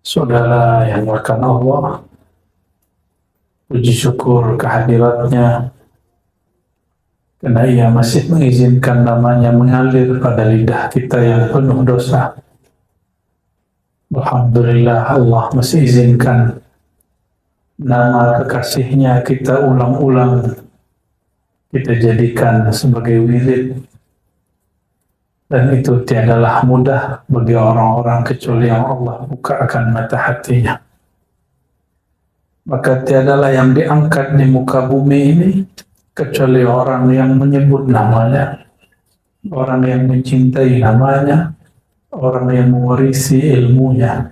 Saudara yang akan Allah, puji syukur kehadiratnya karena ia masih mengizinkan namanya mengalir pada lidah kita yang penuh dosa. Alhamdulillah, Allah masih izinkan nama kekasihnya kita ulang-ulang, kita jadikan sebagai wirid, dan itu tiadalah mudah bagi orang-orang kecuali yang Allah bukakan mata hatinya. Maka tiadalah yang diangkat di muka bumi ini kecuali orang yang menyebut namanya, orang yang mencintai namanya, orang yang mewarisi ilmunya.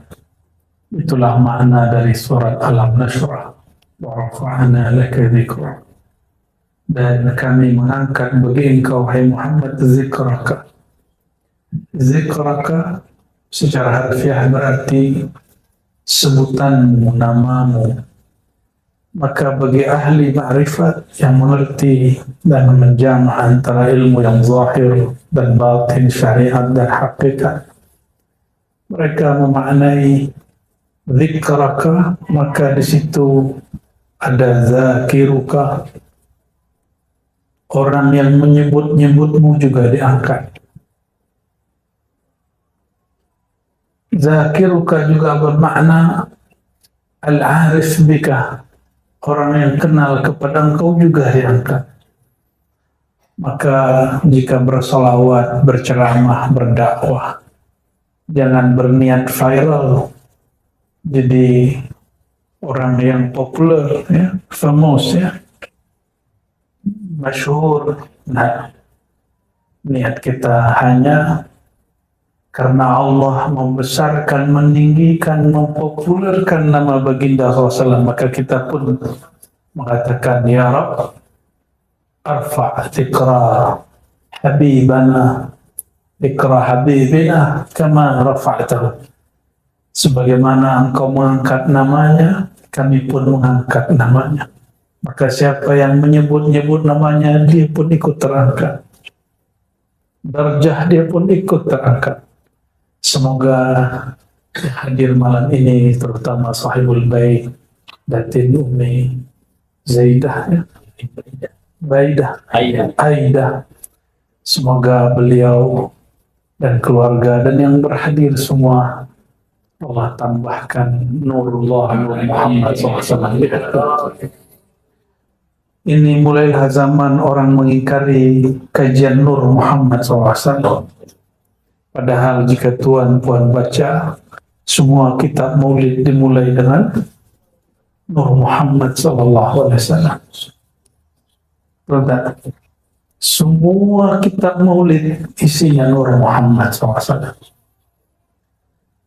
Itulah makna dari surat Alam Nashrah, wa rafa'na laka dzikrak. Dan kami mengangkat bagi engkau, hai Muhammad, zikraka. Zikraka secara harfiah berarti sebutanmu, namamu. Maka bagi ahli ma'rifat yang mengerti dan menjamah antara ilmu yang zahir dan batin, syariat dan hakikat, mereka memaknai zikraka, maka di situ ada zakiruka, orang yang menyebut-nyebutmu juga diangkat. Zakiruka juga bermakna al-arif bika, orang yang kenal kepada engkau juga diangkat. Maka jika bersolawat, berceramah, berdakwah, jangan berniat viral, jadi orang yang populer, ya, famous, ya, masyhur. Nah, niat kita hanya karena Allah membesarkan, meninggikan, mempopulerkan nama baginda SAW, maka kita pun mengatakan, Ya Rabb, arfa' dzikra habibana, dzikra habibina kama rafa'tahu. Sebagaimana engkau mengangkat namanya, kami pun mengangkat namanya. Maka siapa yang menyebut-nyebut namanya, dia pun ikut terangkat. Darjah dia pun ikut terangkat. Semoga hadir malam ini, terutama sahibul bait, Datin Umi Zaidah, ya? Aidah. Semoga beliau dan keluarga dan yang berhadir semua Allah tambahkan Nurullah, Nur Muhammad SAW. Ini mulailah zaman orang mengingkari kajian Nur Muhammad SAW. Padahal jika tuan-puan baca semua kitab maulid dimulai dengan Nur Muhammad SAW. Semua kitab maulid isinya Nur Muhammad SAW.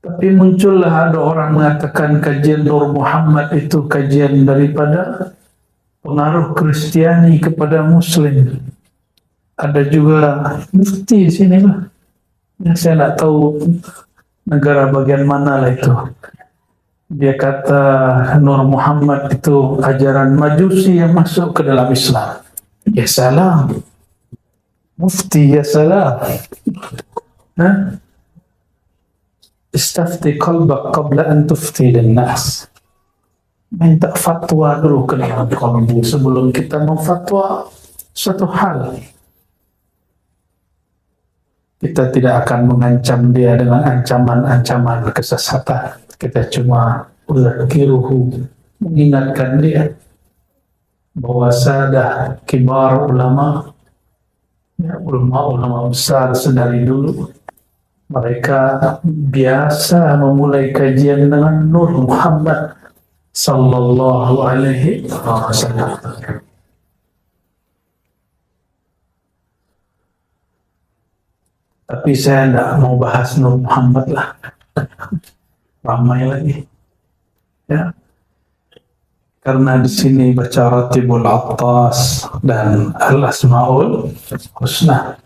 Tapi muncullah ada orang mengatakan kajian Nur Muhammad itu kajian daripada pengaruh Kristiani kepada Muslim. Ada juga mufti di sini lah. Ya, saya tidak tahu negara bagian mana lah itu. Dia kata Nur Muhammad itu ajaran Majusi yang masuk ke dalam Islam. Ya salam, mufti, ya salam. Istafti qalbak qabla an tufti linnas. Minta fatwa dulu ke dalam kalbu sebelum kita memfatwa suatu hal. Kita tidak akan mengancam dia dengan ancaman-ancaman kesesatan. Kita cuma uzakiruhu, mengingatkan dia bahwa sadah kibar ulama, ya, ulama besar sedari dulu, mereka biasa memulai kajian dengan Nur Muhammad sallallahu alaihi wasallam. Tapi saya tidak mau bahas Nur Muhammad lah. Ramai lagi. Ya. Karena di sini baca Ratibul Attas dan Al-Asmaul Husna.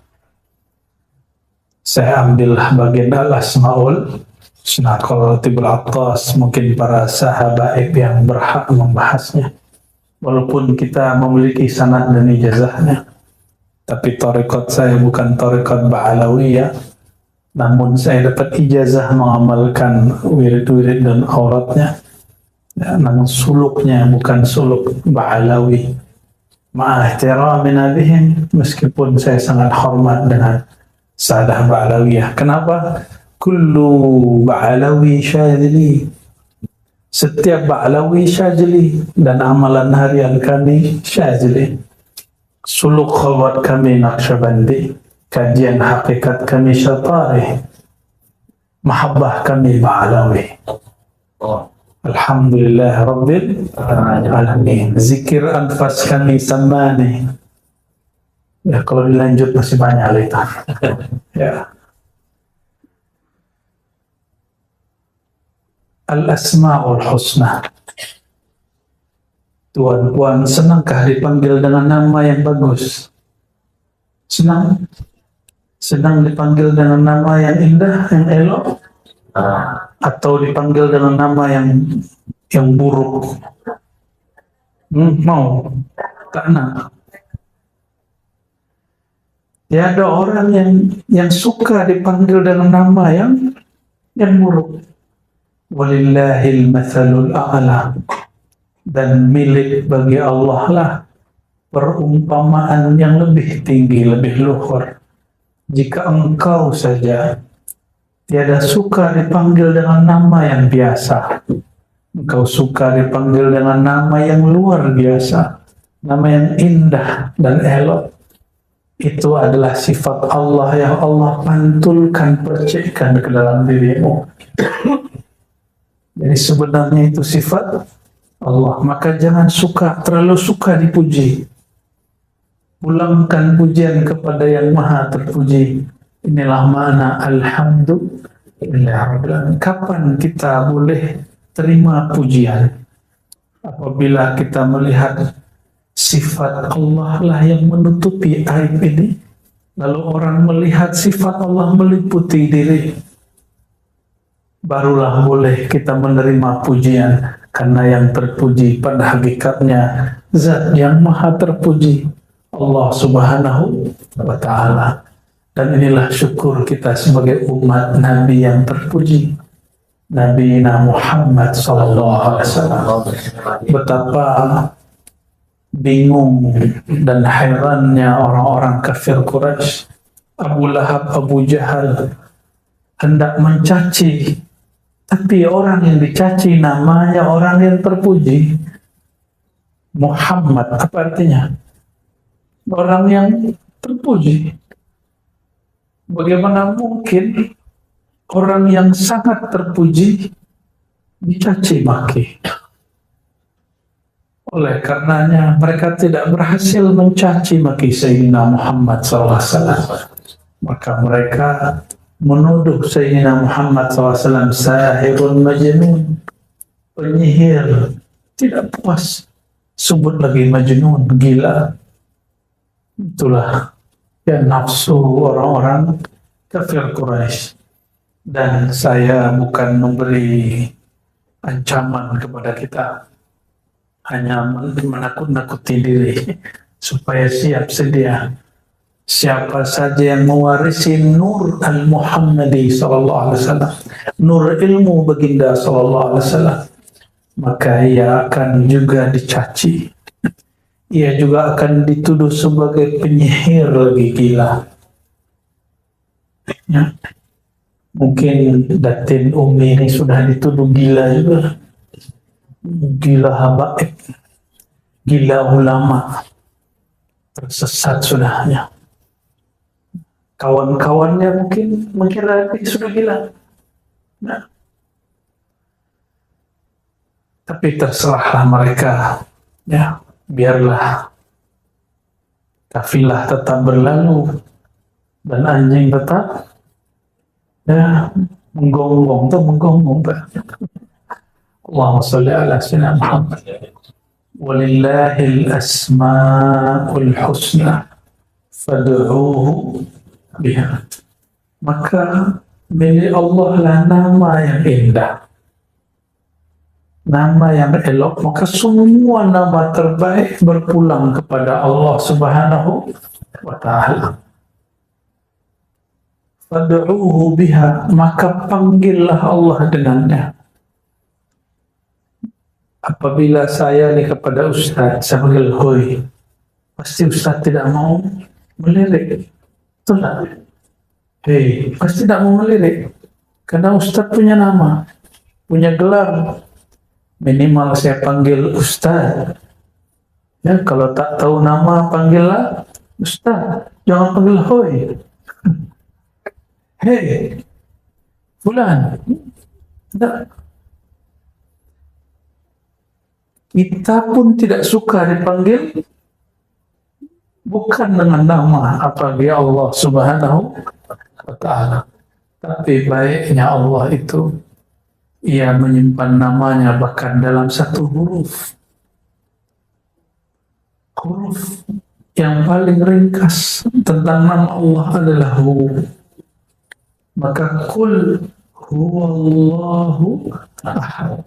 Saya ambillah bagian Al-Asmaul Husna. Kalau Ratibul Attas mungkin para sahabat yang berhak membahasnya. Walaupun kita memiliki sanad dan ijazahnya. Tapi tarekat saya bukan tarekat Ba'alawiyah, namun saya dapat ijazah mengamalkan wirid-wirid dan auratnya, ya, namun suluknya bukan suluk Ba'alawi. Ma'ahtiramina bihim, meskipun saya sangat hormat dengan Sadah Ba'alawiyah. Kenapa? Kullu Ba'alawi syadzili, setiap Ba'alawi syadzili, dan amalan harian kami syadzili. Suluk khalwat kami Naqsyabandi, kajian hakikat kami Syatari, mahabbah kami Ba'alawi. Alhamdulillah Rabbil Alamin. Zikir anfas kami Samani. Ya, kalau dilanjut masih banyak itu. Ya. Al-Asma'ul Husna. Tuan-puan, senangkah dipanggil dengan nama yang bagus? Senang? Senang dipanggil dengan nama yang indah, yang elok? Atau dipanggil dengan nama yang buruk? Mau? Tak nak? Tiada orang yang suka dipanggil dengan nama yang buruk. Walillahil mathalul a'la, dan milik bagi Allah lah perumpamaan yang lebih tinggi, lebih luhur. Jika engkau saja tiada suka dipanggil dengan nama yang biasa, engkau suka dipanggil dengan nama yang luar biasa, nama yang indah dan elok. Itu adalah sifat Allah yang Allah pantulkan, percikkan ke dalam dirimu. Jadi sebenarnya itu sifat Allah. Maka jangan terlalu suka dipuji. Pulangkan pujian kepada yang maha terpuji. Inilah makna alhamdulillah. Kapan kita boleh terima pujian? Apabila kita melihat sifat Allah lah yang menutupi aib ini, lalu orang melihat sifat Allah meliputi diri, barulah boleh kita menerima pujian. Karena yang terpuji pada hakikatnya zat yang maha terpuji, Allah Subhanahu wa ta'ala. Dan inilah syukur kita sebagai umat Nabi yang terpuji, Nabi Muhammad sallallahu alaihi wasallam. Betapa bingung dan herannya orang-orang kafir Quraisy, Abu Lahab, Abu Jahal hendak mencaci, tapi orang yang dicaci namanya orang yang terpuji. Muhammad, apa artinya? Orang yang terpuji. Bagaimana mungkin orang yang sangat terpuji dicaci maki? Oleh karenanya mereka tidak berhasil mencaci maki Sayyidina Muhammad SAW. Maka mereka menuduh Sayyidina Muhammad SAW sahirun majnun, penyihir. Tidak puas, sebut lagi majnun, gila. Itulah ya nafsu orang-orang kafir Quraisy. Dan saya bukan memberi ancaman kepada kita, hanya menakut-nakuti diri supaya siap sedia. Siapa saja yang mewarisi nur al-Muhammadi sallallahu alaihi wasallam, nur ilmu baginda sallallahu alaihi wasallam, maka ia akan juga dicaci. Ia juga akan dituduh sebagai penyihir lagi, gila. Ya. Mungkin Datin Umi ini sudah dituduh gila juga. Gila habaib, gila ulama, tersesat sudahnya. Kawan-kawannya mungkin mengira dia sudah gila. Nah. Tapi terserahlah mereka, ya. Biarlah kafilah tetap berlalu dan anjing tetap ya menggonggong Allahumma sholli ala sayyidina Muhammad. Walillahil asmaul husna fad'uuhu biha. Maka milik Allah lah nama yang indah, nama yang elok. Maka semua nama terbaik berpulang kepada Allah Subhanahu wa ta'ala. fad'uuhu biha, maka panggillah Allah dengannya. Apabila saya nih kepada Ustaz, saya panggil hoi, pasti Ustaz tidak mau melirik. Betul tak? Hei, pasti tidak mau melirik. Karena Ustaz punya nama, punya gelar. Minimal saya panggil Ustaz. Ya, kalau tak tahu nama, panggillah Ustaz. Jangan panggil hoi. Hei, fulan. Tidak. Kita pun tidak suka dipanggil bukan dengan nama, apalagi Allah Subhanahu wa Ta'ala. Tapi baiknya Allah itu, Ia menyimpan namanya bahkan dalam satu huruf. Huruf yang paling ringkas tentang nama Allah adalah Hu. Maka Qul huwallahu ahad.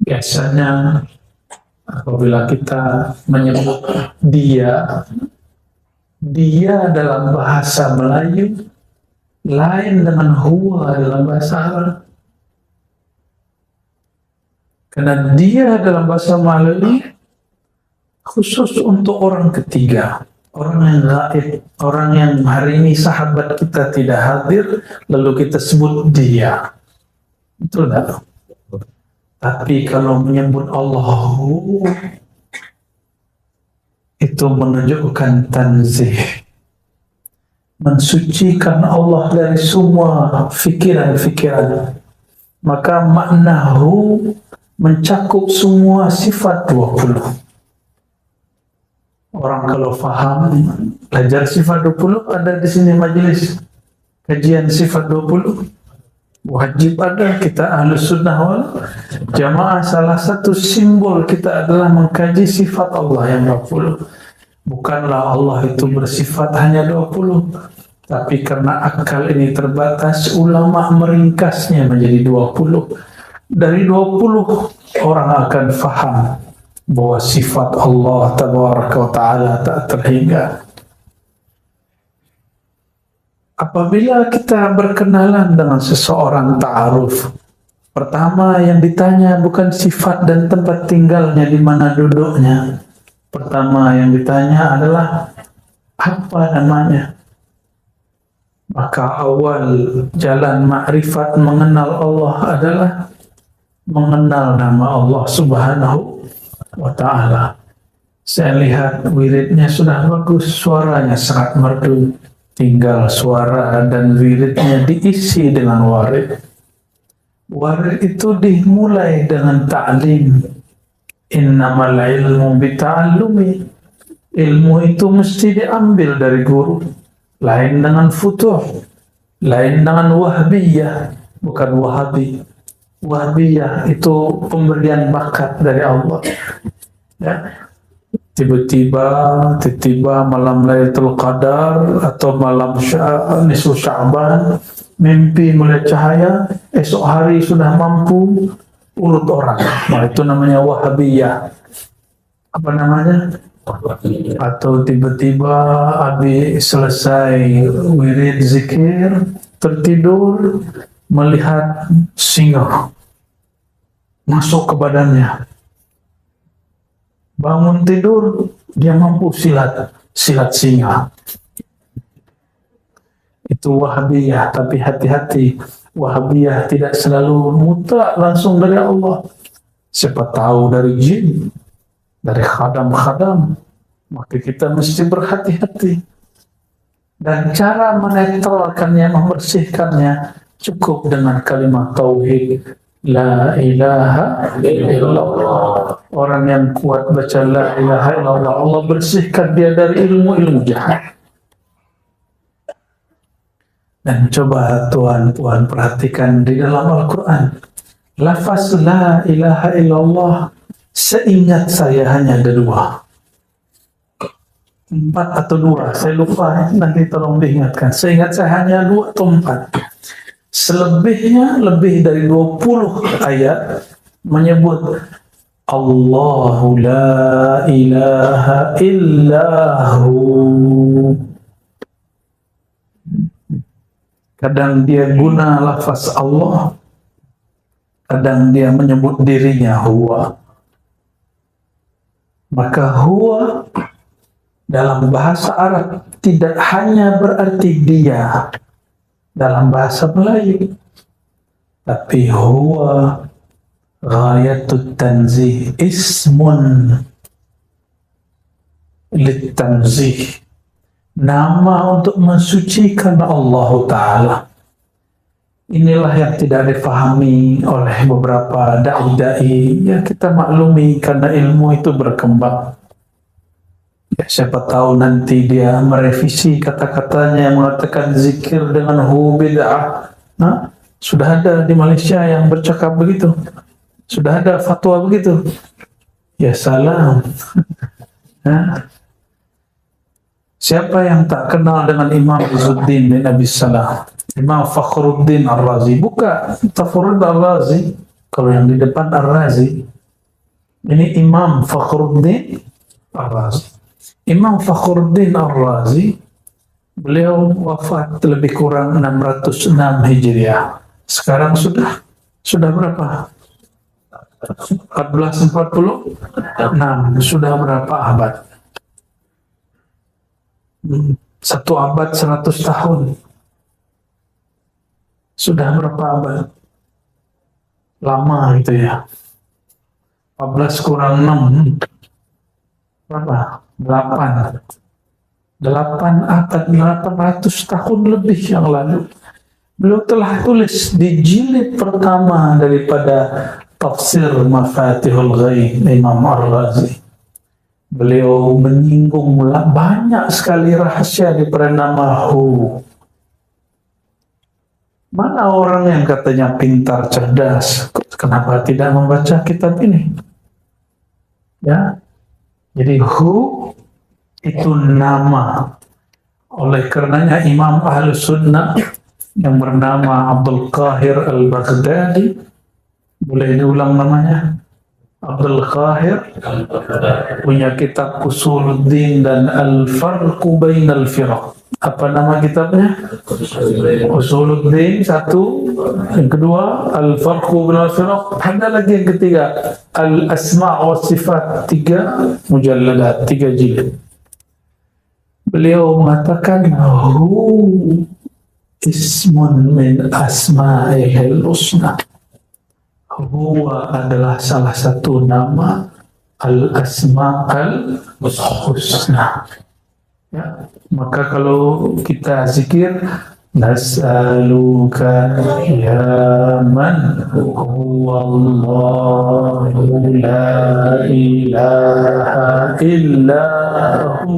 Biasanya apabila kita menyebut dia dalam bahasa Melayu lain dengan huwa dalam bahasa Arab. Karena dia dalam bahasa Melayu khusus untuk orang ketiga, orang yang gaib, orang yang hari ini sahabat kita tidak hadir, lalu kita sebut dia. Betul tak? Tapi kalau menyebut Allah itu menunjukkan tanzih, mensucikan Allah dari semua fikiran-fikiran. Maka maknahu mencakup semua sifat 20. Orang kalau faham belajar sifat 20, ada di sini majelis kajian sifat 20. Wajib ada, kita Ahlus Sunnah wal Jamaah. Salah satu simbol kita adalah mengkaji sifat Allah yang 20. Bukanlah Allah itu bersifat hanya 20, tapi karena akal ini terbatas, ulama meringkasnya menjadi 20. Dari 20 orang akan faham bahwa sifat Allah Tabaraka wa Ta'ala tak terhingga. Apabila kita berkenalan dengan seseorang ta'aruf, pertama yang ditanya bukan sifat dan tempat tinggalnya, di mana duduknya. Pertama yang ditanya adalah apa namanya. Maka awal jalan ma'rifat mengenal Allah adalah mengenal nama Allah Subhanahu wa Ta'ala. Saya lihat wiridnya sudah bagus, suaranya sangat merdu. Tinggal suara dan wiridnya diisi dengan warid. Warid itu dimulai dengan ta'lim. Innamal ilmu bita'allumi. Ilmu itu mesti diambil dari guru. Lain dengan futuh, lain dengan wahbiyah, bukan wahabi. Wahbiyah itu pemberian bakat dari Allah. Ya. Tiba-tiba malam Lailatul Qadar atau malam nisfu Sya'ban, mimpi melihat cahaya, esok hari sudah mampu urut orang. Nah, itu namanya wahabiyah. Apa namanya? Atau tiba-tiba habis selesai wirid zikir, tertidur, melihat singa masuk ke badannya. Bangun tidur, dia mampu silat singa. Itu wahabiyah, tapi hati-hati. Wahabiyah tidak selalu mutlak langsung dari Allah. Siapa tahu dari jin, dari khadam-khadam. Maka kita mesti berhati-hati. Dan cara menetralkannya, membersihkannya, cukup dengan kalimat tauhid. La ilaha illallah. Orang yang kuat baca la ilaha illallah, Allah bersihkan dia dari ilmu-ilmu jahat. Dan coba tuan-tuan perhatikan di dalam Al-Quran, lafaz la ilaha illallah, seingat saya hanya ada 2. 4 atau 2, saya lupa, nanti tolong diingatkan. Seingat saya hanya 2 atau 4. Selebihnya lebih dari 20 ayat menyebut Allahu la ilaha illahu. Kadang dia guna lafaz Allah, kadang dia menyebut dirinya huwa. Maka huwa dalam bahasa Arab tidak hanya berarti dia dalam bahasa Melayu, tapi huwa ghayatut tanzih, ismun litanzih, nama untuk mensucikan Allah Ta'ala. Inilah yang tidak difahami oleh beberapa dai-dai. Ya, kita maklumi karena ilmu itu berkembang. Ya, siapa tahu nanti dia merevisi kata-katanya, mengatakan zikir dengan hu bid'ah. Nah, sudah ada di Malaysia yang bercakap begitu. Sudah ada fatwa begitu. Ya salam. Nah, siapa yang tak kenal dengan Imam Izzuddin bin Abi Salah? Imam Fakhruddin Ar-Razi. Bukan Fakhruddin Ar-Razi. Kalau yang di depan Ar-Razi. Ini Imam Fakhruddin Ar-Razi. Imam Fakhruddin Ar-Razi, beliau wafat lebih kurang 606 Hijriah. Sekarang sudah berapa? 1446. Sudah berapa abad? Satu abad 100 tahun. Sudah berapa abad? Lama gitu ya. 14 kurang 6. Berapa? 8 abad, 800 tahun lebih yang lalu. Beliau telah tulis di jilid pertama daripada Tafsir Mafatihul Ghaib Imam Ar-Razi. Beliau menyinggung banyak sekali rahasia daripada nama hu. Mana orang yang katanya pintar, cerdas, kenapa tidak membaca kitab ini? Ya, jadi hu itu nama. Oleh karenanya Imam Ahlus Sunnah yang bernama Abdul Qahir Al-Baghdadi, boleh diulang namanya? Abdul Qahir punya kitab Usuluddin dan Al-Farqu Bainal Firaq. Apa nama kitabnya? Usuluddin satu, yang kedua Al-Farqu Bainal Firaq, ada lagi yang ketiga Al-Asma' wa Sifat, 3 mujalladat, 3 jilid. Beliau mengatakan hu ismun min asma'il husna. Huwa adalah salah satu nama al-asma'al husna. Ya, maka kalau kita zikir nas'aluka ya man huwallahu la ilaha illahu.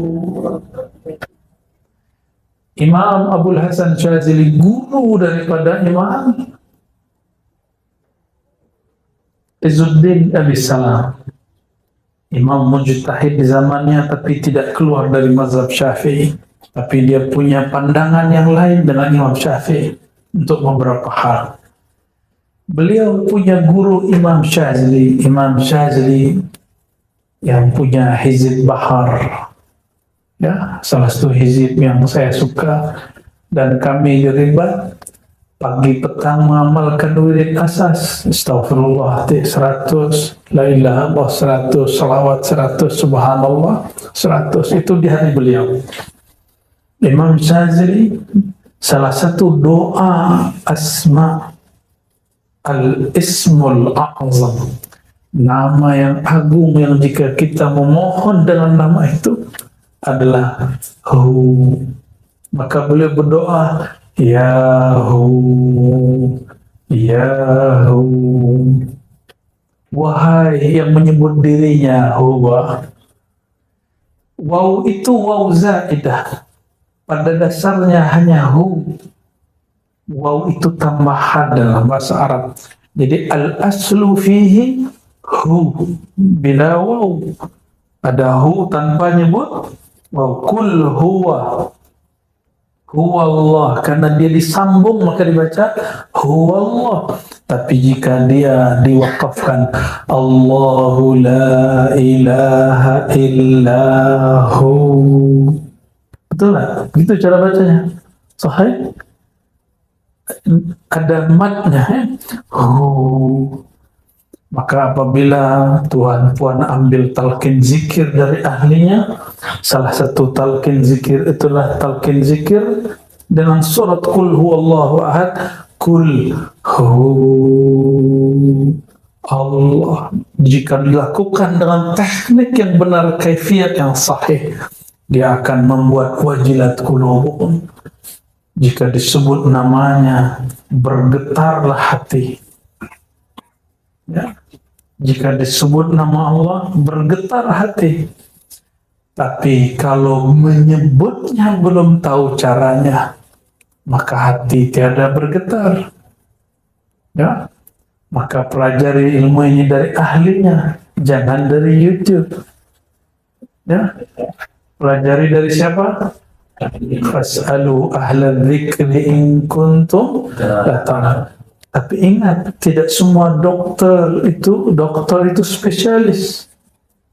Imam Abul Hasan Syazili, guru daripada Imam Izzuddin Abi Salam, imam mujtahid di zamannya, tapi tidak keluar dari mazhab Syafi'i, tapi dia punya pandangan yang lain dengan Imam Syafi'i untuk beberapa hal. Beliau punya guru Imam Syazili yang punya Hizib Bahar, ya, salah satu hizib yang saya suka, dan kami di Ribat pagi petang mengamalkan wirid asas, astagfirullah 100, la ilaha illallah 100, salawat 100, subhanallah 100, itu di hari beliau. Imam Syazili, salah satu doa asma al-ismul a'zam, nama yang agung yang jika kita memohon dengan nama itu adalah hu. Maka beliau berdoa ya hu, ya hu, wahai yang menyebut dirinya huwa. Waw itu waw zaidah, pada dasarnya hanya hu. Waw itu tambahan dalam bahasa Arab. Jadi al-aslu fihi hu bila waw. Ada hu tanpa nyebut waw. Kul huwa, huwa Allah, karena dia disambung maka dibaca huwa Allah. Tapi jika dia diwakafkan Allahu la ilaha illahu, betul lah, begitu cara bacanya. Sahih? ada matnya. Maka apabila Tuhan Puan ambil talqin zikir dari ahlinya, salah satu talqin zikir itulah talqin zikir dengan surat Qul huwallahu ahad, Qul hu Allah. Jika dilakukan dengan teknik yang benar, kaifiat yang sahih, dia akan membuat wajilat qulubuhum. Jika disebut namanya, bergetarlah hati. Ya. Jika disebut nama Allah, bergetar hati. Tapi kalau menyebutnya belum tahu caranya, maka hati tiada bergetar. Ya. Maka pelajari ilmu ini dari ahlinya, jangan dari YouTube. Ya. Pelajari dari siapa? Fas'alu ahla dzikri in kuntum la ta'lamun. Tapi ingat, tidak semua dokter itu spesialis.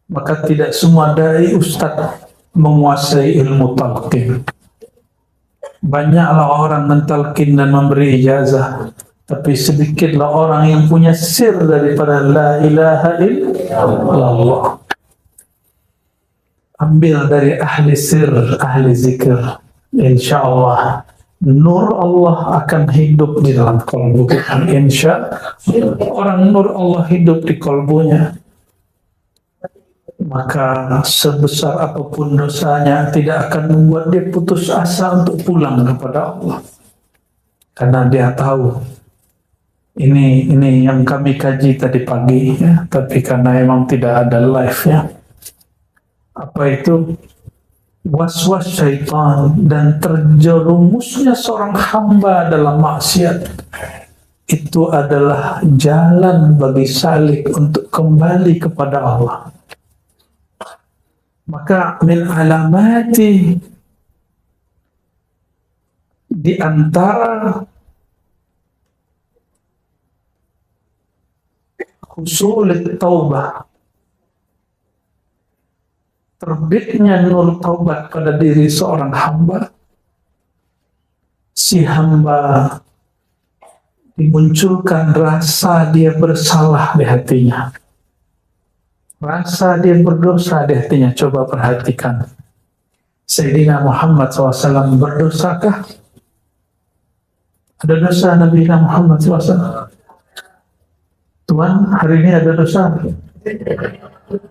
Maka tidak semua dai ustaz menguasai ilmu talqin. Banyaklah orang mentalqin dan memberi ijazah, tapi sedikitlah orang yang punya sir daripada la ilaha illallah. Ambil dari ahli sir, ahli zikir, insyaallah nur Allah akan hidup di dalam kalbu kita. Insya orang nur Allah hidup di kalbunya, maka sebesar apapun dosanya tidak akan membuat dia putus asa untuk pulang kepada Allah, karena dia tahu ini yang kami kaji tadi pagi ya, tapi karena memang tidak ada live ya. Apa itu? Was-was syaitan dan terjerumusnya seorang hamba dalam maksiat itu adalah jalan bagi salik untuk kembali kepada Allah. Maka min alamati, di antara husul taubah, terbitnya nur taubat pada diri seorang hamba, si hamba dimunculkan rasa dia bersalah di hatinya, rasa dia berdosa di hatinya. Coba perhatikan, Sayyidina Muhammad SAW berdosakah? Ada dosa Nabi Muhammad SAW? Tuhan, hari ini ada dosa?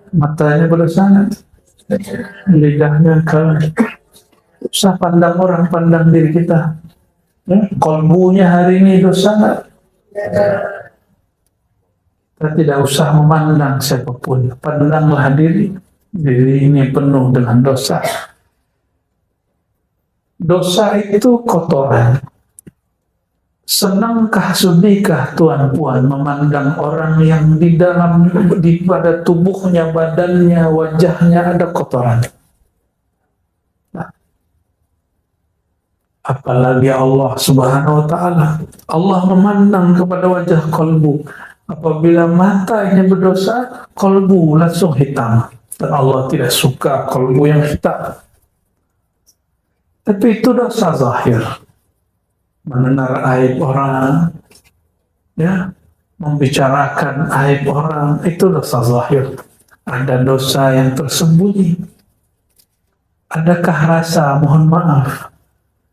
Matanya berdosa, lidahnya usah pandang orang, pandang diri kita. Kolbunya hari ini dosa nggak? Kita tidak usah memandang siapapun, pandanglah diri ini penuh dengan dosa. Dosa itu kotoran. Senangkah, sudihkah Tuan Puan memandang orang yang pada tubuhnya, badannya, wajahnya ada kotoran? Nah, apalagi Allah Subhanahu wa Ta'ala. Allah memandang kepada wajah kolbu. Apabila mata ini berdosa, kolbu langsung hitam. Dan Allah tidak suka kolbu yang hitam. Tapi itu dosa zahir. Mendengar aib orang, ya, membicarakan aib orang, itu dosa zahir. Ada dosa yang tersembunyi. Adakah rasa mohon maaf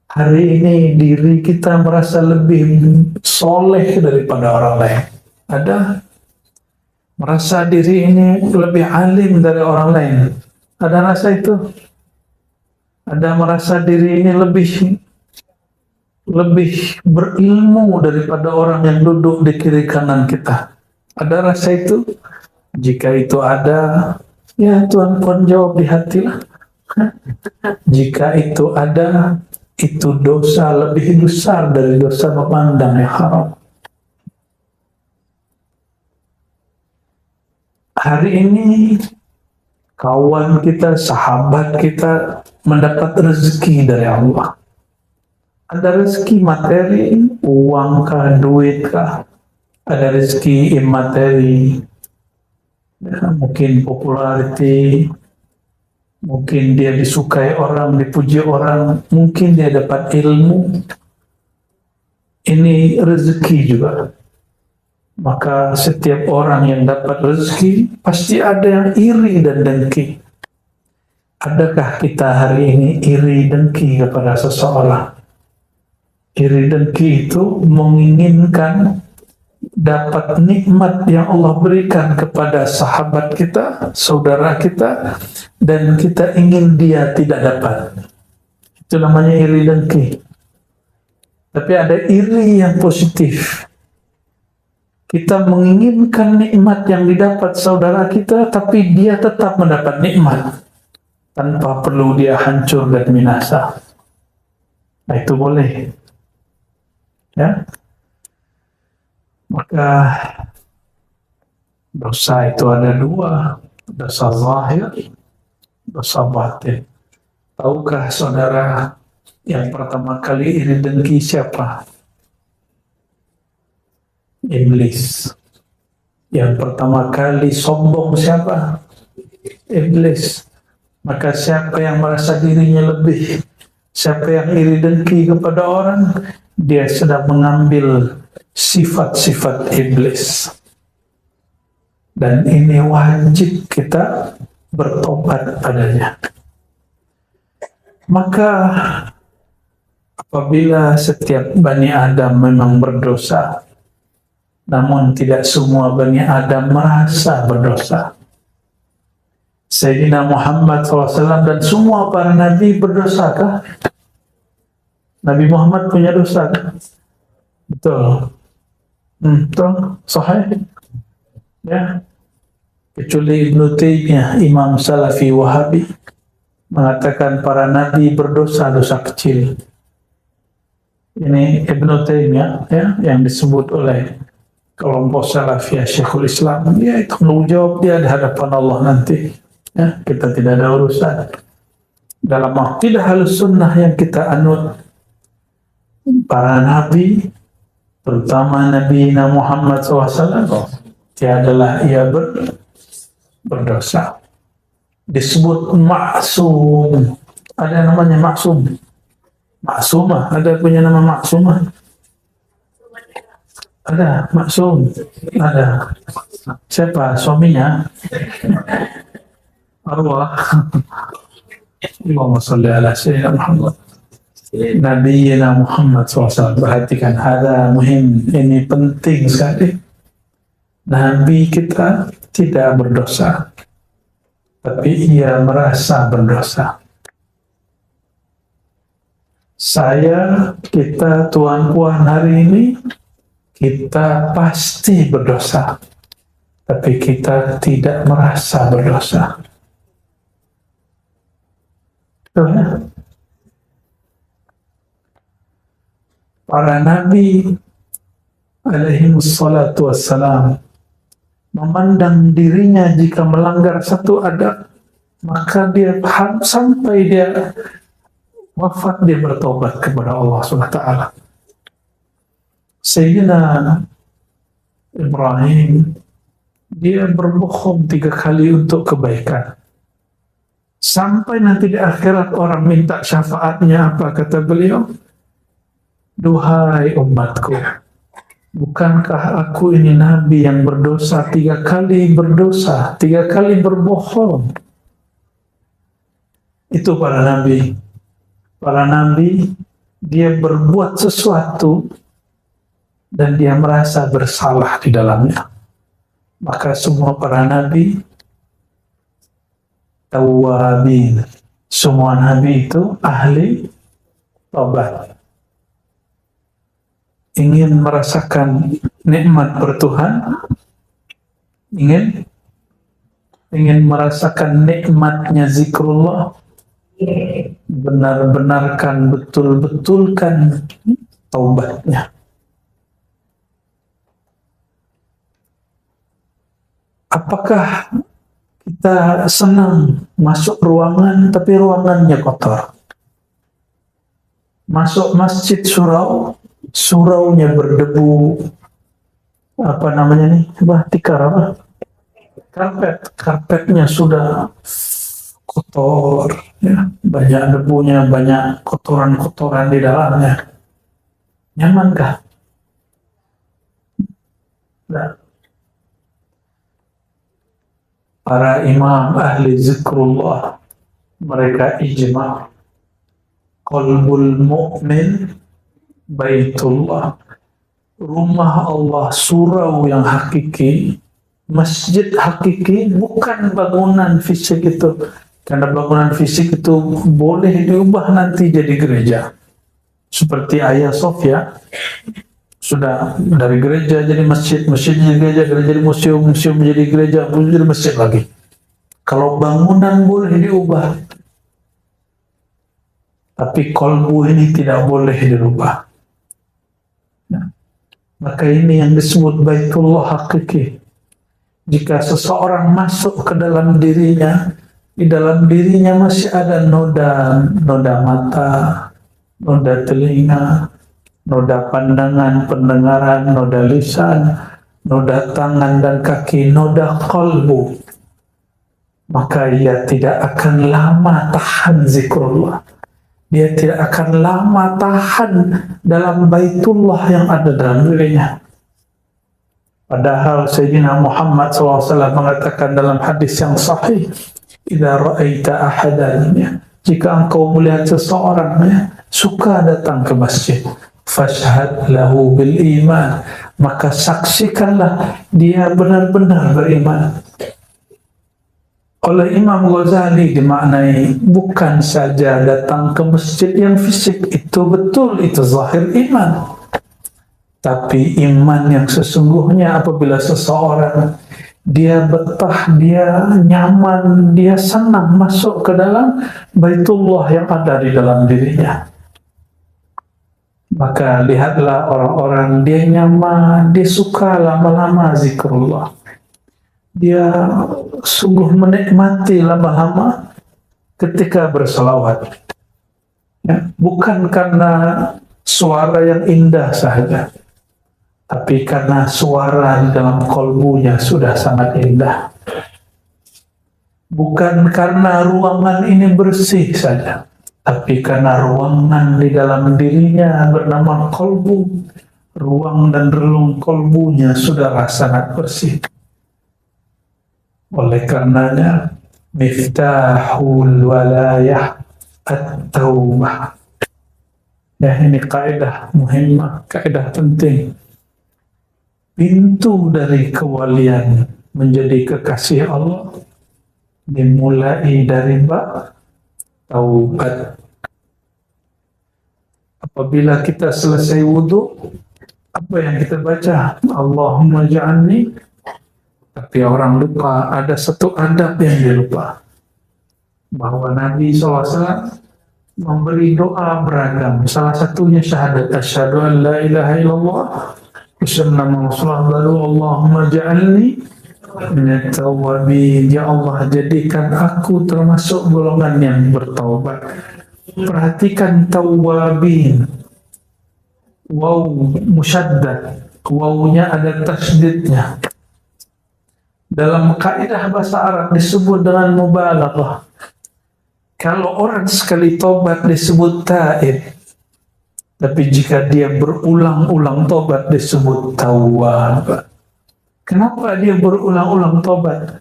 hari ini diri kita merasa lebih soleh daripada orang lain? Ada? Merasa diri ini lebih alim dari orang lain? Ada rasa itu? Ada merasa diri ini lebih berilmu daripada orang yang duduk di kiri kanan kita? Ada rasa itu? Jika itu ada, ya Tuhan Puan jawab di hati lah. Jika itu ada, itu dosa lebih besar dari dosa memandang yang haram. Hari ini kawan kita, sahabat kita mendapat rezeki dari Allah. Ada rezeki materi, uang kah, duit kah. Ada rezeki imateri, ya, mungkin populariti, mungkin dia disukai orang, dipuji orang, mungkin dia dapat ilmu. ini rezeki juga. Maka setiap orang yang dapat rezeki pasti ada yang iri dan dengki. Adakah kita hari ini iri dengki kepada seseorang? Iri dengki itu menginginkan dapat nikmat yang Allah berikan kepada sahabat kita, saudara kita, dan kita ingin dia tidak dapat. Itu namanya iri dengki. Tapi ada iri yang positif. Kita menginginkan nikmat yang didapat saudara kita, tapi dia tetap mendapat nikmat tanpa perlu dia hancur dan binasa. Nah, itu boleh. Ya. Maka dosa itu ada dua, dosa zahir, dosa batin. Tahukah saudara yang pertama kali iri dengki siapa? Iblis. Yang pertama kali sombong siapa? Iblis. Maka siapa yang merasa dirinya lebih, siapa yang iri dengki kepada orang, dia sedang mengambil sifat-sifat iblis. Dan ini wajib kita bertobat padanya. Maka apabila setiap Bani Adam memang berdosa, namun tidak semua Bani Adam merasa berdosa. Sayyidina Muhammad SAW dan semua para nabi berdosakah? Nabi Muhammad punya dosa kan? Betul. Betul. Sahih. Ya. Kecuali Ibnu Taimiyah, Imam Salafi Wahabi, mengatakan para nabi berdosa dosa kecil. Ini Ibnu Taimiyah, ya, yang disebut oleh kelompok Salafiyah Syekhul Islam, dia itu tanggung jawab dia di hadapan Allah nanti. Ya, kita tidak ada urusan. Dalam akidah Ahlus Sunnah yang kita anut, para nabi, terutama Nabi Muhammad SAW, tiadalah ia berdosa. Disebut maksum. Ada namanya maksum. Maksumah, ada punya nama maksumah. Ada maksum, ada. Siapa suaminya? Arwah. Allahumma sholli ala sayyidina Muhammad. Nabi Muhammad SAW. Perhatikan, ada muhim, ini penting sekali. Nabi kita tidak berdosa, tapi ia merasa berdosa. Saya, kita, tuan puan hari ini, kita pasti berdosa, tapi kita tidak merasa berdosa. Ya. Para nabi alaihimussalatu wassalam memandang dirinya jika melanggar satu adab, maka dia sampai dia wafat dia bertobat kepada Allah SWT. Sayyidina Ibrahim, dia berbohong 3 kali untuk kebaikan. Sampai nanti di akhirat orang minta syafaatnya, apa kata beliau? Duhai umatku, bukankah aku ini nabi yang berdosa 3 kali berdosa, 3 kali berbohong? Itu para nabi. Para nabi, dia berbuat sesuatu dan dia merasa bersalah di dalamnya. Maka semua para nabi tawwabin. Semua nabi itu ahli taubat. Ingin merasakan nikmat bertuhan, ingin merasakan nikmatnya zikrullah, benar-benarkan, betul-betulkan taubatnya. Apakah kita senang masuk ruangan tapi ruangannya kotor? Masuk masjid suraunya berdebu, apa namanya nih? Tikar apa? Karpetnya sudah kotor, ya, banyak debunya, banyak kotoran-kotoran di dalamnya. Nyamankah? Nah, para imam ahli zikrullah mereka ijma' qalbul mu'min baitullah, rumah Allah, surau yang hakiki, masjid hakiki, bukan bangunan fisik itu. Karena bangunan fisik itu boleh diubah nanti jadi gereja. Seperti Hagia Sophia, sudah dari gereja jadi masjid, masjid jadi gereja, gereja jadi museum, museum jadi gereja, jadi masjid lagi. Kalau bangunan boleh diubah, tapi kolbu ini tidak boleh dirubah. Nah, maka ini yang disebut baitullah hakiki. Jika seseorang masuk ke dalam dirinya, di dalam dirinya masih ada noda mata, noda telinga, noda pandangan, pendengaran, noda lisan, noda tangan dan kaki, noda qalbu, maka ia tidak akan lama tahan zikrullah. Dia tidak akan lama tahan dalam baitullah yang ada dalam dirinya. Padahal Sayyidina Muhammad SAW mengatakan dalam hadis yang sahih, "Idza ra'aita ahadan," jika engkau melihat seseorang suka datang ke masjid, fashhad lahu bil iman, maka saksikanlah dia benar-benar beriman. Oleh Imam Ghazali dimaknai bukan saja datang ke masjid yang fisik, itu betul, itu zahir iman. Tapi iman yang sesungguhnya apabila seseorang dia betah, dia nyaman, dia senang masuk ke dalam baitullah yang ada di dalam dirinya. Maka lihatlah orang-orang dia nyaman, dia suka lama-lama zikrullah. Dia sungguh menikmati lama-lama ketika berselawat. Ya, bukan karena suara yang indah saja, tapi karena suara di dalam kolbunya sudah sangat indah. Bukan karena ruangan ini bersih saja, tapi karena ruangan di dalam dirinya bernama kolbu, ruang dan relung kolbunya sudah sangat bersih. Oleh karenanya, miftahul walayah at-taubah. Ya, ini kaidah muhimmah, kaidah penting. Pintu dari kewalian menjadi kekasih Allah dimulai dari bab taubat. Apabila kita selesai wudhu, apa yang kita baca? Allahumma ja'alni. Tapi orang lupa, ada satu adab yang dia lupa, bahwa Nabi SAW memberi doa beragam. Salah satunya syahadat, asyhadu an la ilaha illallah asyhadu anna Rasulullah, baru Allahumma ja'alni minat tawwabin. Ya Allah, jadikan aku termasuk golongan yang bertaubat. Perhatikan tawwabin, waw musyaddad, wawnya ada tasydidnya. Dalam kaidah bahasa Arab disebut dengan mubalaghah. Kalau orang sekali tobat disebut taib, tapi jika dia berulang-ulang tobat disebut tawwab. Kenapa dia berulang-ulang tobat?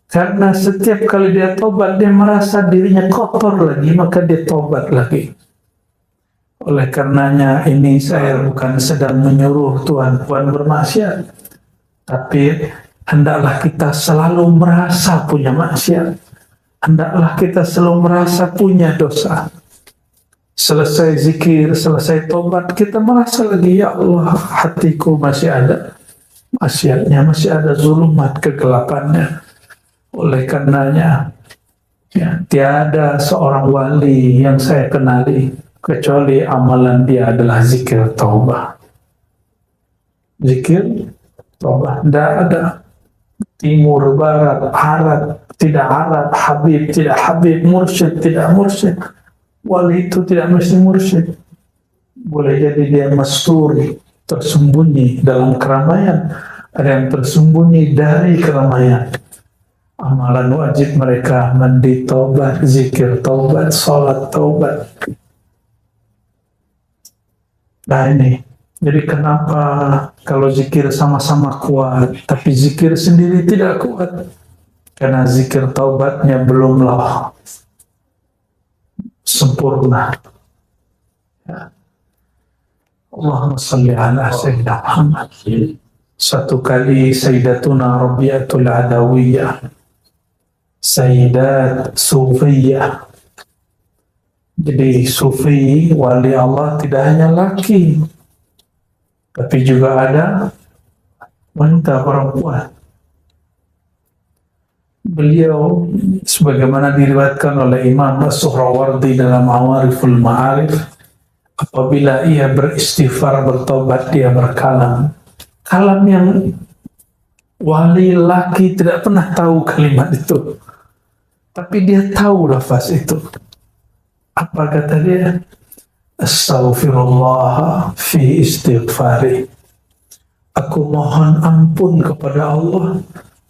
Karena setiap kali dia tobat, dia merasa dirinya kotor lagi, maka dia tobat lagi. Oleh karenanya ini saya bukan sedang menyuruh tuan-tuan bermaksiat, tapi hendaklah kita selalu merasa punya maksiat. Hendaklah kita selalu merasa punya dosa. Selesai zikir, selesai tobat, kita merasa lagi, ya Allah, hatiku masih ada maksiatnya, masih ada zulumat, kegelapannya. Oleh karenanya, ya, tiada seorang wali yang saya kenali kecuali amalan dia adalah zikir taubah. Zikir taubah, tidak ada timur, barat, Arab, tidak Arab, Habib, tidak Habib, mursyid, tidak mursyid. Wali itu tidak mesti mursyid. Boleh jadi dia masturi, tersembunyi dalam keramaian. Ada yang tersembunyi dari keramaian. Amalan wajib mereka mandi taubat, zikir taubat, salat taubat. Nah ini Jadi kenapa kalau zikir sama-sama kuat, tapi zikir sendiri tidak kuat? Karena zikir taubatnya belumlah sempurna. Ya. Allahumma salli ala Sayyidina Muhammad. Satu kali Sayyidatuna Rabi'atul Adawiyah, Sayyidat Sufiyah. Jadi Sufi, wali Allah tidak hanya laki, tapi juga ada wanita perempuan. Beliau sebagaimana diriwayatkan oleh Imam As-Suhrawardi dalam Awariful Ma'arif, apabila ia beristighfar, bertobat, dia berkalam. Kalam yang wali laki tidak pernah tahu kalimat itu, tapi dia tahu lafaz itu. Apa kata dia? Astaghfirullah fi istighfari. Aku mohon ampun kepada Allah.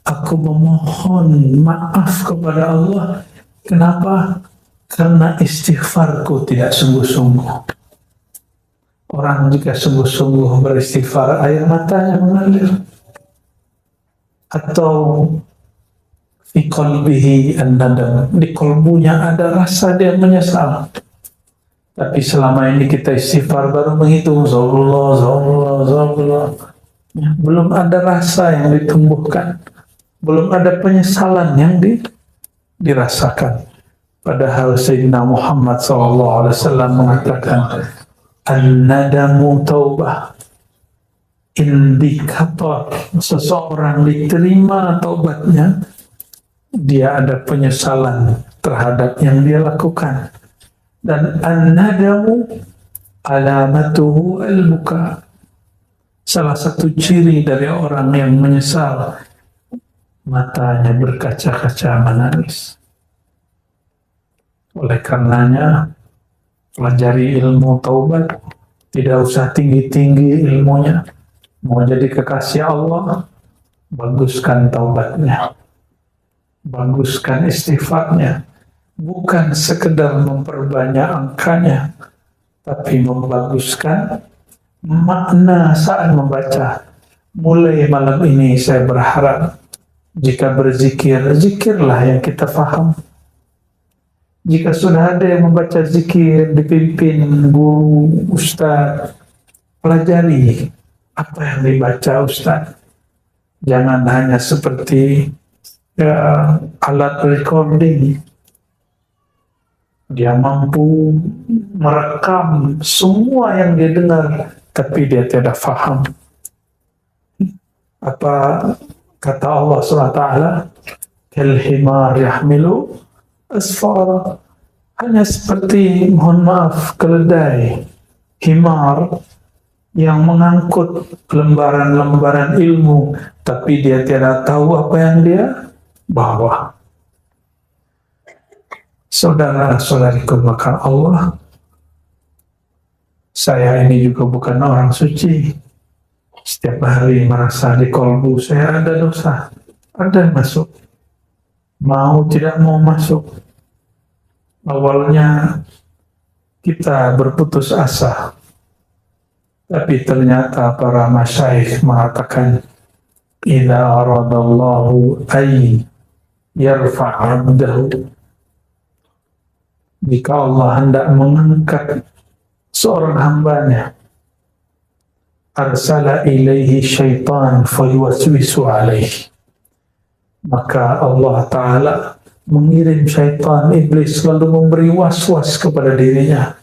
Aku memohon maaf kepada Allah. Kenapa? Karena istighfarku tidak sungguh-sungguh. Orang jika sungguh-sungguh beristighfar, air matanya mengalir. Atau fi qalbihi an-nadam, di kolbunya ada rasa dia menyesal. Tapi selama ini kita istighfar baru menghitung Zallah. Belum ada rasa yang ditumbuhkan, belum ada penyesalan yang dirasakan. Padahal Sayyidina Muhammad SAW mengatakan an-nadamu taubah, indikator seseorang diterima taubatnya, dia ada penyesalan terhadap yang dia lakukan. Dan an-nadamu alamatuhu al-buka. Salah satu ciri dari orang yang menyesal, matanya berkaca-kaca menangis. Oleh karenanya, pelajari ilmu taubat, tidak usah tinggi-tinggi ilmunya. Mau jadi kekasih Allah, baguskan taubatnya. Baguskan istighfarnya, bukan sekedar memperbanyak angkanya, tapi membaguskan makna saat membaca. Mulai malam ini saya berharap jika berzikir, zikirlah yang kita faham. Jika sudah ada yang membaca zikir dipimpin guru, ustaz, pelajari apa yang dibaca ustaz. Jangan hanya seperti alat recording. Dia mampu merekam semua yang dia dengar, tapi dia tidak faham. Apa kata Allah SWT? Kal-himar yahmilu asfara. Hanya seperti, mohon maaf, keledai, himar yang mengangkut lembaran-lembaran ilmu, tapi dia tidak tahu apa yang dia bawa. Saudara-saudariku makan Allah, saya ini juga bukan orang suci. Setiap hari merasa di kolbu saya ada dosa, ada yang masuk, mau tidak mau masuk. Awalnya kita berputus asa, tapi ternyata para masyayikh mengatakan, idza aradallahu ay yarfa' 'abdahu, jika Allah hendak mengangkat seorang hambanya, arsala ilaihi syaitan fayuwaswisu alaihi, maka Allah Ta'ala mengirim syaitan, iblis, lalu memberi was-was kepada dirinya.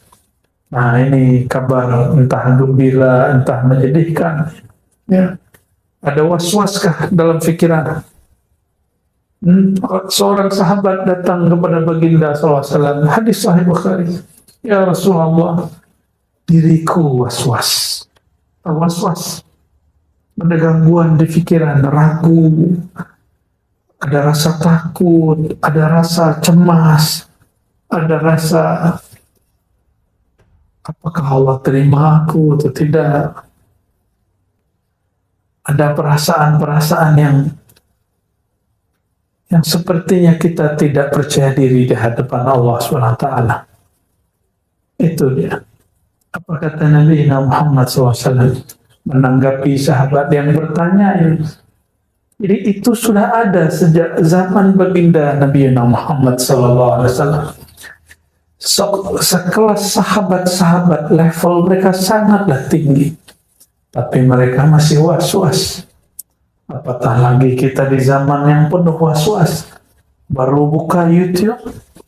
Nah, ini kabar entah gembira, entah menyedihkan. Ya. Ada was-waskah dalam pikiran? Seorang sahabat datang kepada baginda SAW, hadis Sahih Bukhari, ya Rasulullah, diriku was-was. Was-was, ada gangguan di pikiran, ragu, ada rasa takut, ada rasa cemas, ada rasa apakah Allah terima aku atau tidak. Ada perasaan-perasaan yang sepertinya kita tidak percaya diri di hadapan Allah SWT. Itu dia. Apa kata Nabi Muhammad SAW menanggapi sahabat yang bertanya ini? Jadi itu sudah ada sejak zaman baginda Nabi Muhammad SAW. Sekelas sahabat-sahabat level mereka sangatlah tinggi, tapi mereka masih was-was. Apatah lagi kita di zaman yang penuh was-was. Baru buka YouTube,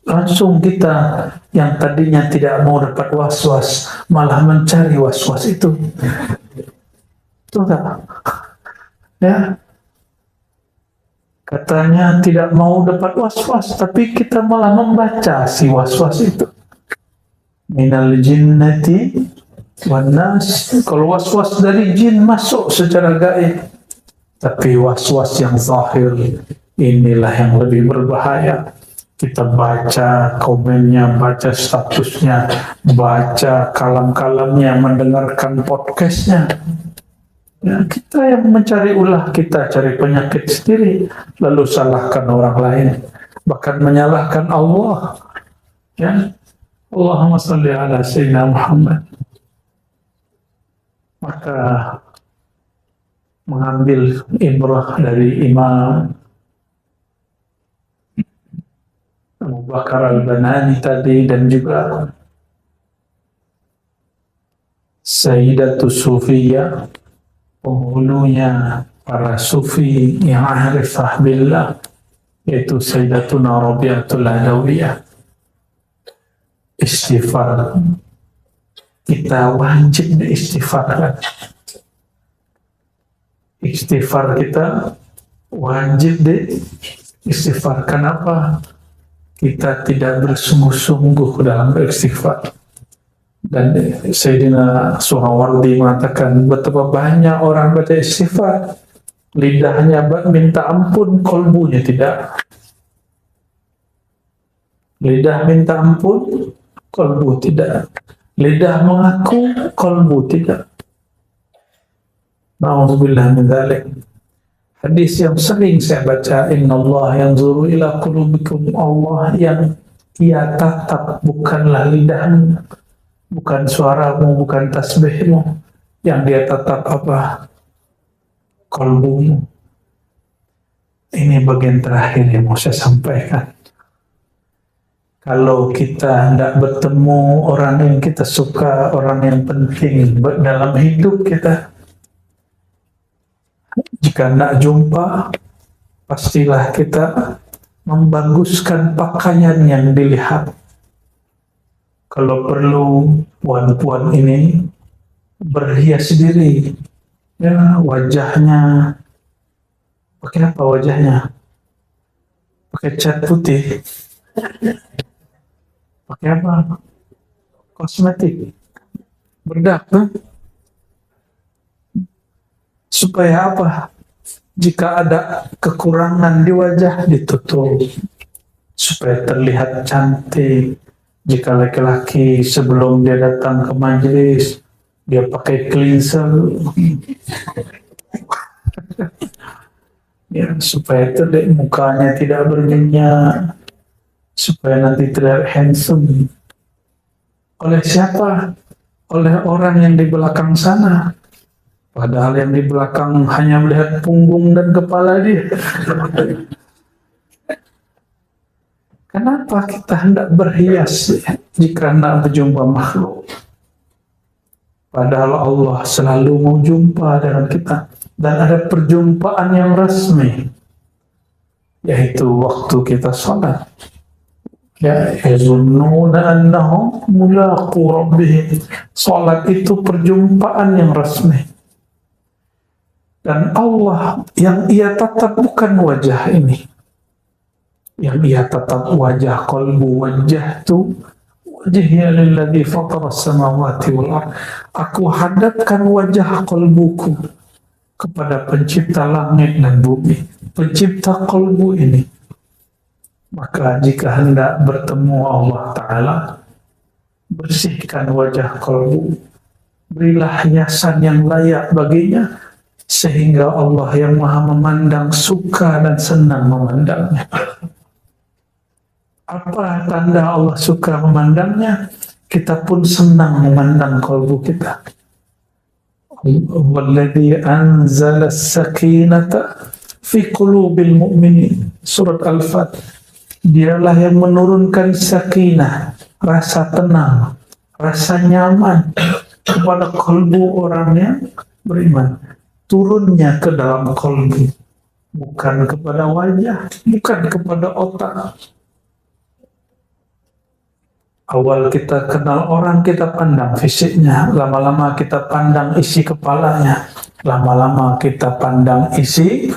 langsung kita yang tadinya tidak mau dapat was-was malah mencari was-was itu. Itu enggak? Ya. Katanya tidak mau dapat was-was, tapi kita malah membaca si was-was itu. Minal jinnati wan nas. Kalau was-was dari jin masuk secara gaib, tapi was-was yang zahir inilah yang lebih berbahaya. Kita baca komennya, baca statusnya, baca kalam-kalamnya, mendengarkan podcastnya. Ya, kita yang mencari ulah, kita cari penyakit sendiri, lalu salahkan orang lain, bahkan menyalahkan Allah. Ya, Allahumma salli ala Sayyidina Muhammad. Maka mengambil ibrah dari Imam Abu Bakar Al-Banani tadi dan juga Sayyidatul Sufiyah, penghulunya para sufi yang arifah billah, yaitu Sayyidatuna Rabi'atul Adawiyah. Istighfar, kita wajib istighfar. Istighfar kita wajib istighfar. Kenapa? Kita tidak bersungguh-sungguh dalam beristighfar. Dan Sayyidina Suhawardi mengatakan betapa banyak orang baca istighfar, lidahnya minta ampun, kolbunya tidak. Lidah minta ampun, kolbu tidak. Lidah mengaku, kolbu tidak. Na'udzubillah min dzalik. Hadis yang sering saya baca, innallaha yanzuru ila qulubikum. Allah yang Ia tatap bukanlah lidahmu, bukan suaramu, bukan tasbihmu. Yang Dia tatap apa? Kolbumu. Ini bagian terakhir yang mau saya sampaikan. Kalau kita tidak bertemu orang yang kita suka, orang yang penting dalam hidup kita, jika tidak jumpa, pastilah kita membaguskan pakaian yang dilihat. Kalau perlu, puan-puan ini berhias diri, ya, wajahnya pakai apa wajahnya? Pakai cat putih. Pakai apa? Kosmetik. Bedak, kan? Supaya apa? Jika ada kekurangan di wajah, ditutup. Supaya terlihat cantik. Jika laki-laki sebelum dia datang ke majelis, dia pakai cleanser. Ya, supaya mukanya tidak berminyak. Supaya nanti terlihat handsome. Oleh siapa? Oleh orang yang di belakang sana. Padahal yang di belakang hanya melihat punggung dan kepala dia. Kenapa kita hendak berhias jika hendak berjumpa makhluk? Padahal Allah selalu mau jumpa dengan kita. Dan ada perjumpaan yang resmi, yaitu waktu kita sholat. Ya, yazunnuna annahum mulaqu rabbihim. Salat itu perjumpaan yang resmi. Dan Allah yang Ia tatap bukan wajah ini. Yang Ia tatap wajah qalbu, wajjahtu wajhiya lilladzi fatara as-samawati wal ardh. Aku hadapkan wajah qalbuku kepada pencipta langit dan bumi, pencipta qalbu ini. Maka jika hendak bertemu Allah Ta'ala, bersihkan wajah qalbu, berilah hiasan yang layak baginya, sehingga Allah yang Maha memandang suka dan senang memandangnya. Apa tanda Allah suka memandangnya? kita pun senang memandang kalbu kita. Walladzi anzala as-sakinata fi qulubil mu'minin. Surat Al-Fat. Dialah yang menurunkan sakinah, rasa tenang, rasa nyaman kepada kalbu orang yang beriman. Turunnya ke dalam kalbu, bukan kepada wajah, bukan kepada otak. Awal kita kenal orang, kita pandang fisiknya, lama-lama kita pandang isi kepalanya, lama-lama kita pandang isi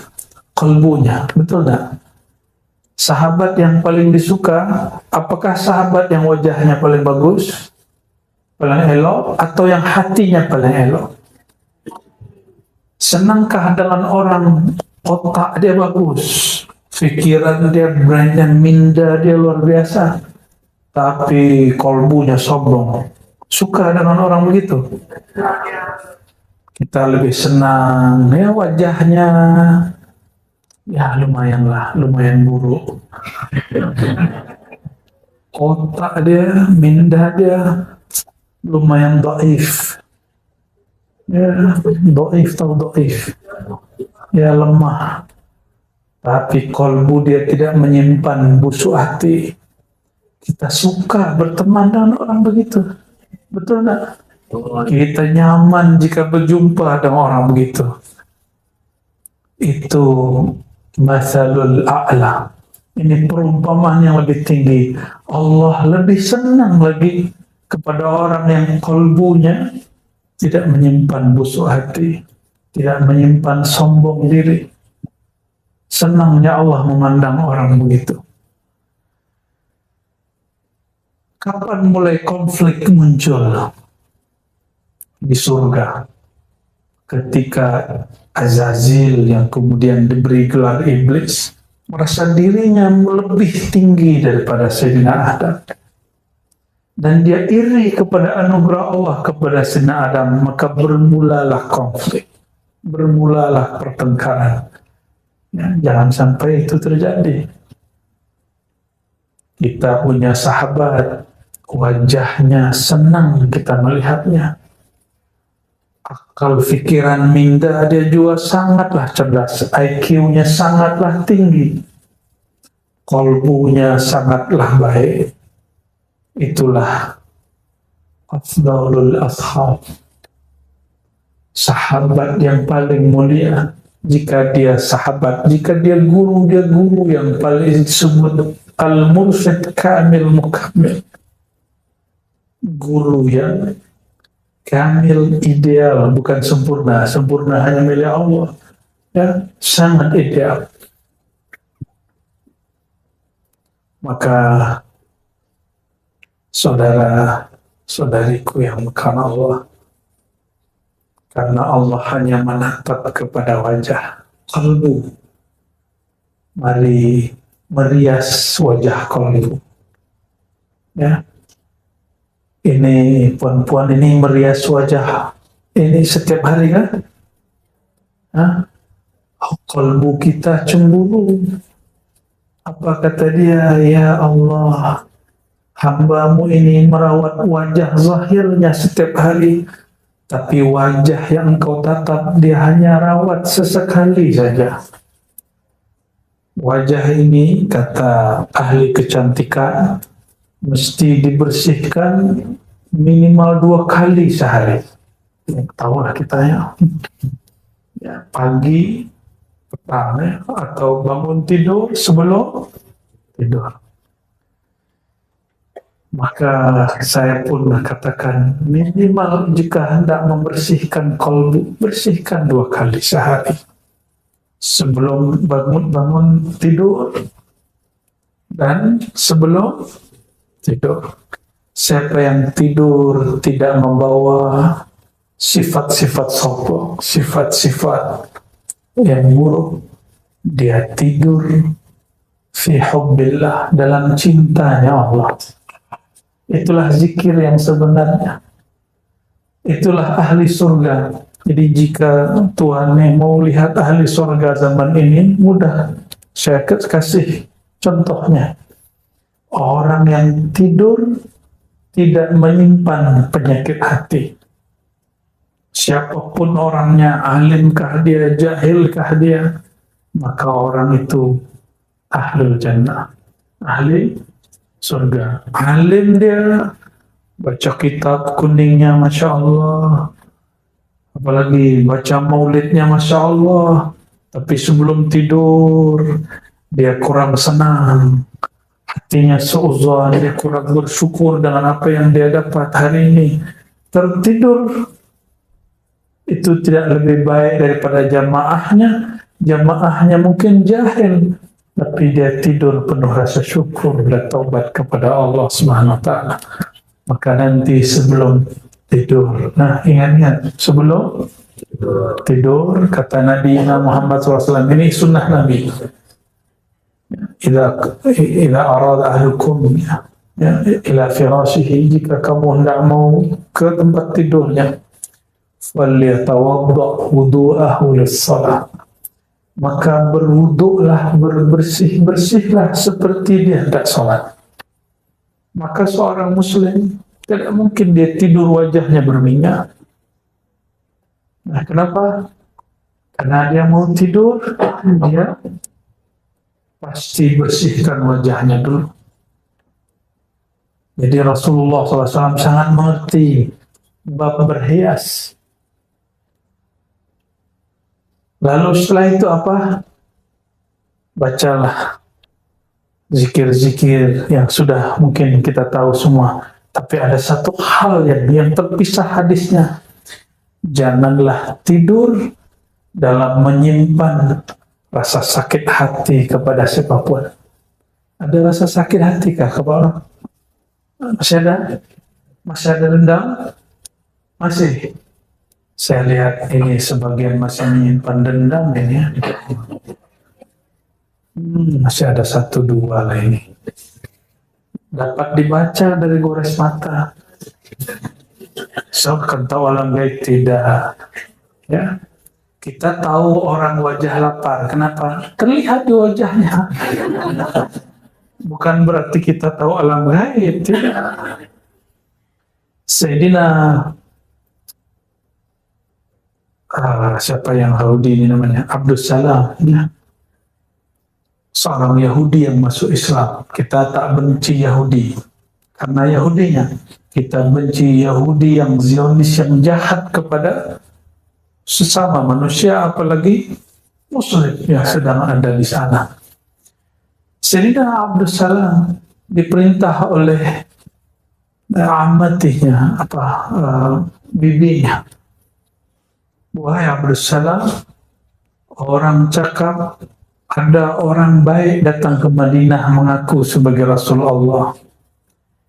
kalbunya. Betul tak? Sahabat yang paling disuka, apakah sahabat yang wajahnya paling bagus, paling elok, atau yang hatinya paling elok? Senangkah dengan orang otak dia bagus, pikiran dia, brandnya minda dia luar biasa, tapi kalbunya sombong? Suka dengan orang begitu? Kita lebih senang ya wajahnya ya lumayan buruk, otak dia, minda dia lumayan dhaif, ya dhaif, ya lemah, tapi kalbu dia tidak menyimpan busuk hati. Kita suka berteman dengan orang begitu, betul tak? Kita nyaman jika berjumpa dengan orang begitu. Itu masalul a'la. Ini perumpamaan yang lebih tinggi. Allah lebih senang lagi kepada orang yang kalbunya tidak menyimpan busuk hati, tidak menyimpan sombong diri. Senangnya Allah memandang orang begitu. Kapan mulai konflik muncul di surga? Ketika Azazil yang kemudian diberi gelar iblis merasa dirinya lebih tinggi daripada Sayyidina Adam, dan dia iri kepada anugerah Allah kepada Sayyidina Adam, maka bermulalah konflik, bermulalah pertengkaran. Ya, jangan sampai itu terjadi. Kita punya sahabat, wajahnya senang kita melihatnya, akal fikiran minda dia juga sangatlah cerdas, IQ-nya sangatlah tinggi, kalbunya sangatlah baik. Itulah afdalul ashab, sahabat yang paling mulia. Jika dia sahabat, jika dia guru yang paling disebut al-mursyid kamil mukamil, guru yang kamil, ideal, bukan sempurna. Sempurna hanya milik Allah. Ya, sangat ideal. Maka saudara-saudariku yang karena Allah hanya menatap kepada wajah, kalbu. Mari merias wajah kalbu. Ya. Ini puan-puan ini merias wajah ini setiap hari kan? Kalbu kita cemburu. Apa kata dia? Ya Allah, hamba-Mu ini merawat wajah zahirnya setiap hari, tapi wajah yang Engkau tatap dia hanya rawat sesekali saja. Wajah ini, kata ahli kecantikan, mesti dibersihkan minimal 2 kali sehari. Tahulah kita ya, pagi, petang ya, atau bangun tidur, sebelum tidur. Maka saya pun katakan minimal jika hendak membersihkan kalbu, bersihkan 2 kali sehari. Sebelum bangun tidur dan sebelum tidur. Siapa yang tidur tidak membawa sifat-sifat sombong, sifat-sifat yang buruk, dia tidur fi hubbillah, dalam cintanya Allah. Itulah zikir yang sebenarnya. Itulah ahli surga. Jadi jika Tuhan mau lihat ahli surga zaman ini, mudah. Saya kasih contohnya. Orang yang tidur tidak menyimpan penyakit hati. Siapapun orangnya, alimkah dia, jahilkah dia, maka orang itu ahlul jannah, ahli surga. Alim dia, baca kitab kuningnya Masya Allah, apalagi baca maulidnya Masya Allah, tapi sebelum tidur dia kurang senang, hatinya seuzon, dia kurang bersyukur dengan apa yang dia dapat hari ini. Tertidur itu tidak lebih baik daripada jamaahnya. Jamaahnya mungkin jahil, tapi dia tidur penuh rasa syukur dan taubat kepada Allah Subhanahu wa taala. Maka nanti sebelum tidur, nah ingat-ingat, sebelum tidur, kata Nabi Muhammad SAW, ini sunnah Nabi. Idza arada ahlukum ila firashihi, jika kamu hendak mau ke tempat tidurnya, falyatawadda wudu'ahu lis-shalah, maka berwuduklah, bersihlah seperti dia hendak salat. Maka seorang muslim tidak mungkin dia tidur wajahnya berminyak. Nah, kenapa? Karena dia mau tidur, dia pasti bersihkan wajahnya dulu. Jadi Rasulullah SAW sangat mengerti bab berhias. Lalu setelah itu apa? Bacalah zikir-zikir yang sudah mungkin kita tahu semua. Tapi ada satu hal yang terpisah hadisnya. Janganlah tidur dalam menyimpan rasa sakit hati kepada siapapun. Ada rasa sakit hati kah kepada orang? Masih ada? Masih ada dendam? Masih? Saya lihat ini sebagian masih menyimpan dendam ini ya. Masih ada 1-2 lah ini. Dapat dibaca dari gores mata. So, kan tahu alam gaib tidak. Ya. Kita tahu orang wajah lapar. Kenapa? Terlihat di wajahnya. Bukan berarti kita tahu alam gaib, tidak. Sayyidina siapa yang Yahudi ini namanya? Abdus Salam. Ya. Seorang Yahudi yang masuk Islam. Kita tak benci Yahudi karena Yahudinya. Kita benci Yahudi yang Zionis, yang jahat kepada sesama manusia, apalagi Muslim yang sedang ada di sana. Sayyidina Abdus Salam diperintah oleh amatinya, bibinya. Wahai Abdus Salam, orang cakap ada orang baik datang ke Madinah mengaku sebagai Rasulullah.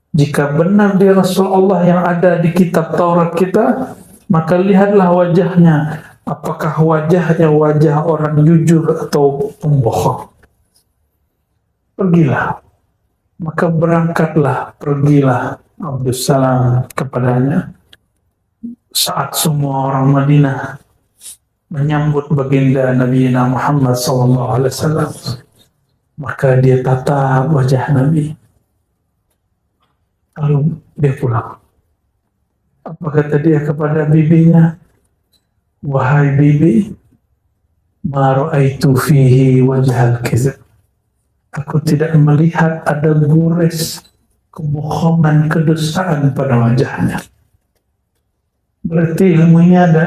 Jika benar dia Rasulullah yang ada di kitab Taurat kita, maka lihatlah wajahnya. Apakah wajahnya wajah orang jujur atau pembohong? Pergilah. Maka pergilah Abdus Salam kepadanya. Saat semua orang Madinah menyambut baginda Nabi Muhammad SAW, maka dia tatap wajah Nabi. Lalu dia pulang. Apa kata dia kepada bibinya? Wahai bibi, ma ra'aitu fihi wajhal kizab. Aku tidak melihat ada gores kebohongan, kedustaan pada wajahnya. Berarti ilmunya ada.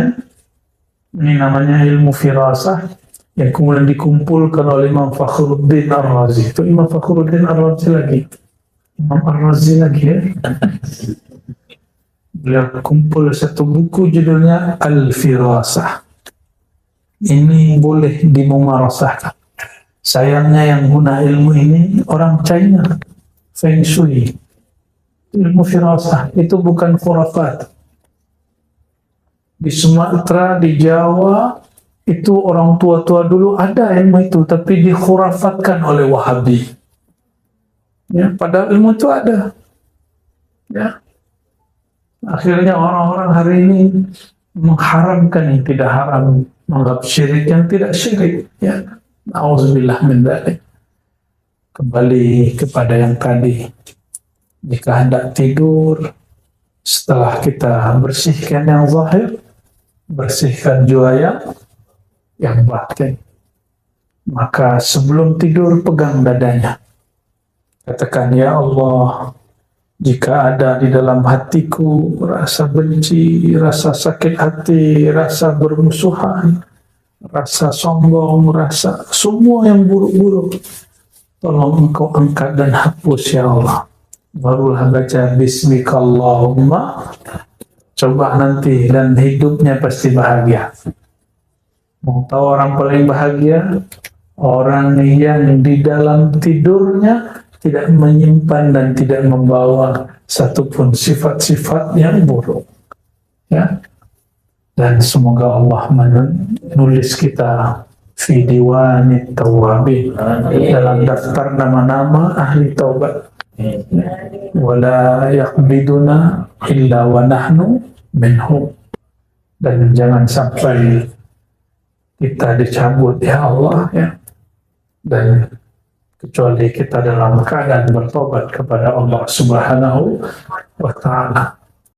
Ini namanya ilmu firasah yang kemudian dikumpulkan oleh Imam Fakhruddin Ar-Razi. Itu Imam Fakhruddin Ar-Razi lagi. Imam Ar-Razi lagi ya. Beliau kumpul satu buku judulnya Al-Firasah. Ini boleh dimumarasahkan. Sayangnya yang guna ilmu ini orang China, Feng Shui. Ilmu firasah itu bukan khurafat. Di Sumatera, di Jawa, itu orang tua-tua dulu ada ilmu itu, tapi dikhurafatkan oleh Wahabi. Ya, padahal ilmu itu ada. Ya. Akhirnya orang-orang hari ini mengharamkan yang tidak haram, menganggap syirik yang tidak syirik. Ya, auzubillah min dzalik. Kembali kepada yang tadi. Jika hendak tidur, setelah kita bersihkan yang zahir, bersihkan juga yang batin. Maka sebelum tidur pegang dadanya. Katakan, ya Allah, jika ada di dalam hatiku rasa benci, rasa sakit hati, rasa bermusuhan, rasa sombong, rasa semua yang buruk-buruk, tolong Engkau angkat dan hapus ya Allah. Barulah baca Bismikallahumma. Coba nanti, dan hidupnya pasti bahagia. Mau tahu orang paling bahagia? Orang yang di dalam tidurnya tidak menyimpan dan tidak membawa satupun sifat-sifat yang buruk. Ya. Dan semoga Allah menulis kita fi diwanit tawabin, dalam daftar nama-nama ahli taubat. Wala yaqbiduna illa wa nahnu minhum. Dan jangan sampai kita dicabut ya Allah ya, dan kecuali kita dalam keadaan bertobat kepada Allah Subhanahu wa ta'ala.